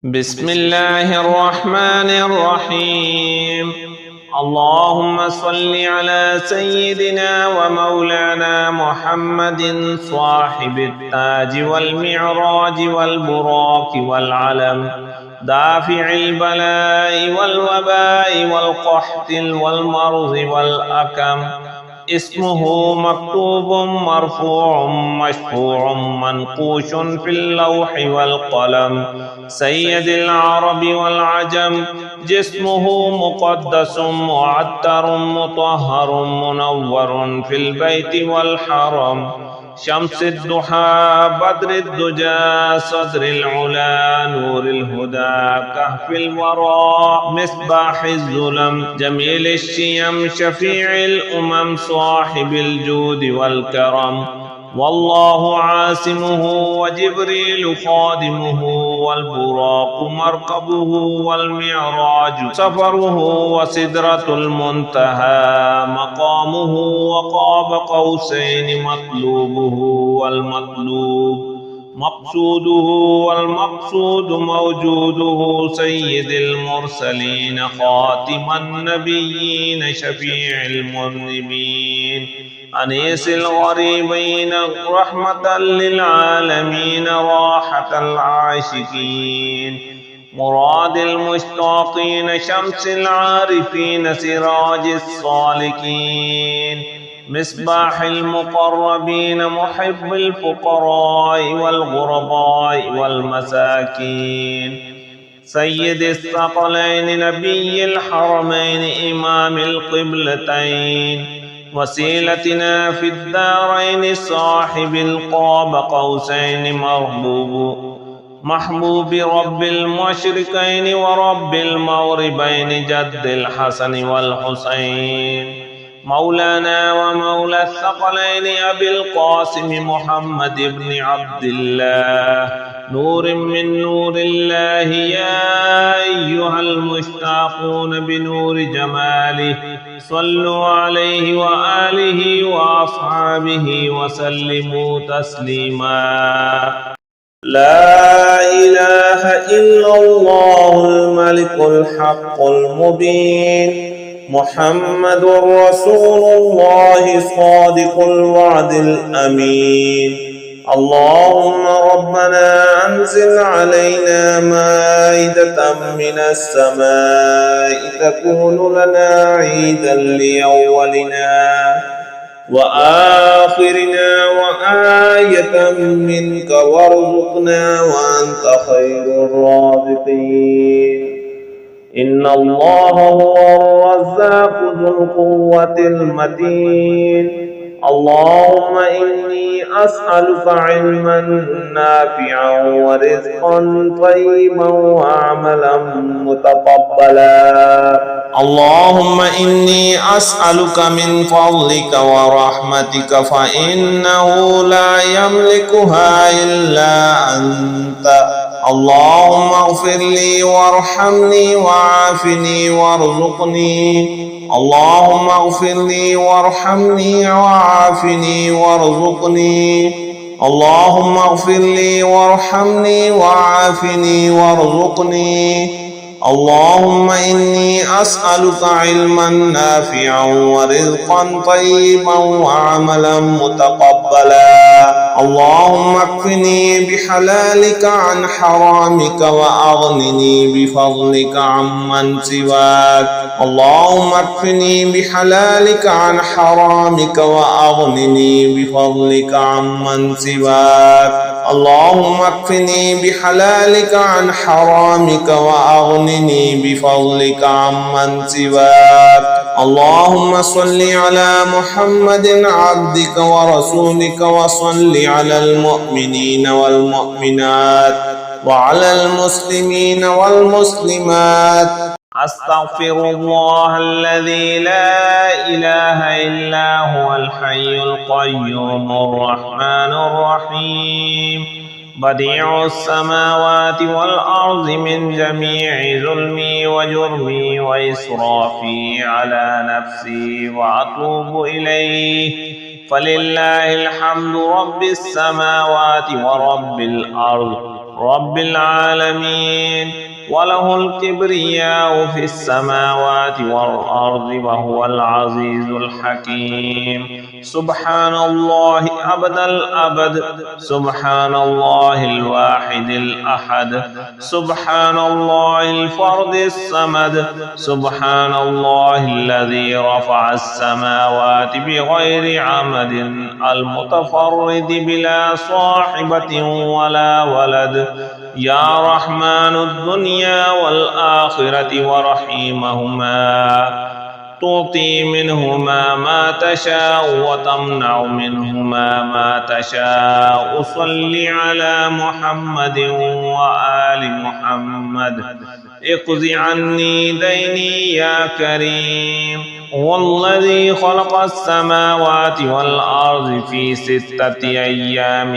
بسم الله الرحمن الرحيم. اللهم صل على سيدنا ومولانا محمد صاحب التاج والمعراج والبراق والعلم، دافع البلاء والوباء والقحط والمرض والأكم. اسمه مكتوب مرفوع مشفوع منقوش في اللوح والقلم، سيد العرب والعجم. جسمه مقدس معطر مطهر منور في البيت والحرم، شمس الضحى بدر الدجى صدر العلا نور الهدى كهف الورى مصباح الظلم، جميل الشيم شفيع الأمم صاحب الجود والكرم. والله عاصمه وجبريل خادمه، والبراق مركبه والمعراج سفره، وسدرة المنتهى مقامه، وقاب قوسين مطلوبه والمطلوب مقصوده، والمقصود موجوده. سيد المرسلين خاتم النبيين شفيع المذنبين، أنيس الغريبين رحمة للعالمين راحة العاشقين، مراد المشتاقين شمس العارفين سراج الصالكين، مصباح المقربين محب الفقراء والغرباء والمساكين، سيد الثقلين نبي الحرمين إمام القبلتين، وسيلتنا في الدارين صاحب القاب قوسين محبوب رب المشرقين ورب المغربين جد الحسن والحسين، مولانا ومولى الثقلين أبي القاسم محمد بن عبد الله، نور من نور الله. يا أيها المشتاقون بنور جماله صلوا عليه وآله وأصحابه وسلموا تسليما. لا إله إلا الله الملك الحق المبين، محمد رسول الله صادق الوعد الأمين. اللهم ربنا أنزل علينا مائدة من السماء تكون لنا عيدا لأولنا وآخرنا وآية منك، وارزقنا وأنت خير الرازقين. إن الله هو الرزاق ذو القوة المتين. اللهم إني أسألك علما نافعا ورزقا طيبا وعملا متقبلا. اللهم إني أسألك من فضلك ورحمتك فإنه لا يملكها إلا أنت. اللهم اغفر لي وارحمني وعافني وارزقني. اللهم اغفر لي وارحمني وعافني وارزقني. اللهم اغفر لي وارحمني وعافني وارزقني. اللهم إني أسألك علما نافعا ورزقا طيبا وعملا متقبلا. اللهم اكفني بحلالك عن حرامك وأغنني بفضلك عمن سواك. اللهم اكفني بحلالك عن حرامك وأغنني بفضلك عمن سواك. اللهم اكفني بحلالك عن حرامك وأغنني بفضلك عمن سواك. اللهم صل على محمد عبدك ورسولك، وصل على المؤمنين والمؤمنات وعلى المسلمين والمسلمات. أستغفر الله الذي لا إله إلا هو الحي القيوم الرحمن الرحيم، بديع السماوات والأرض من جميع ظلمي وجرمي وإسرافي على نفسي وأتوب إليه. فلله الحمد رب السماوات ورب الأرض، رب العالمين. وله الكبرياء في السماوات والأرض وهو العزيز الحكيم. سبحان الله أبد الأبد، سبحان الله الواحد الأحد، سبحان الله الفرد الصمد، سبحان الله الذي رفع السماوات بغير عمد المتفرد بلا صاحبة ولا ولد. يا رحمن الدنيا والآخرة ورحيمهما، تعطي منهما ما تشاء وتمنع منهما ما تشاء. صل على محمد وآل محمد. اقض عني ديني يا كريم. هو الذي خلق السماوات والأرض في 6 أيام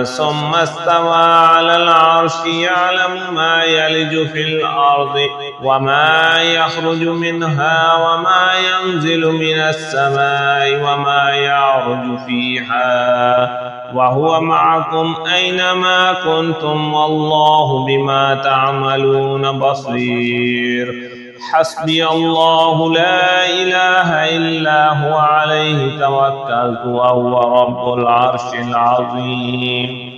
ثم استوى على العرش، يعلم ما يلج في الأرض وما يخرج منها وما ينزل من السماء وما يعرج فيها، وهو معكم أينما كنتم والله بما تعملون بصير. حسبي الله لا إله إلا هو عليه توكلت وهو رب العرش العظيم.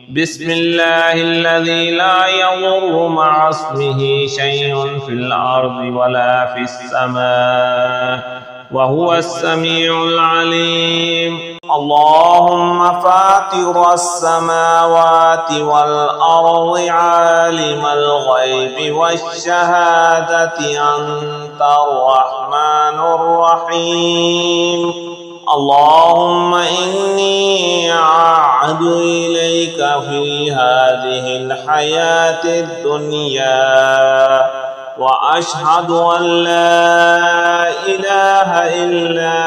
بسم الله الذي لا يضر مع اسمه شيء في الأرض ولا في السماء وهو السميع العليم. اللهم فاطر السماوات والأرض، عالم الغيب والشهادة، أنت الرحمن الرحيم. اللهم إني أعهد إليك في هذه الحياة الدنيا وأشهد أن لا إله إلا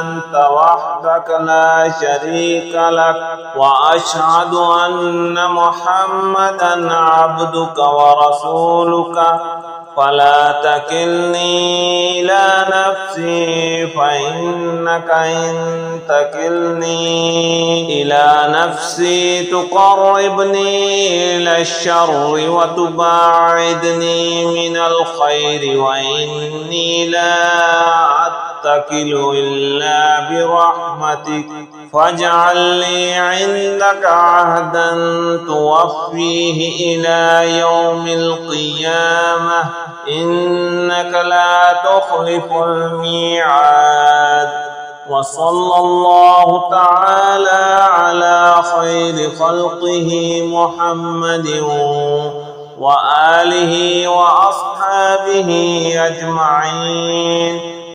أنت وحدك لا شريك لك، وأشهد أن محمدا عبدك ورسولك. فلا تكلني إلى نفسي، فإنك إن تكلني إلى نفسي تقربني إلى الشر وتباعدني من الخير، وإني لا أتكل إلا برحمتك. فاجعل لي عندك عهدا توفيه إلى يوم القيامة، إنك لا تخلف الميعاد. وصلى الله تعالى على خير خلقه محمد وآله وأصحابه أجمعين.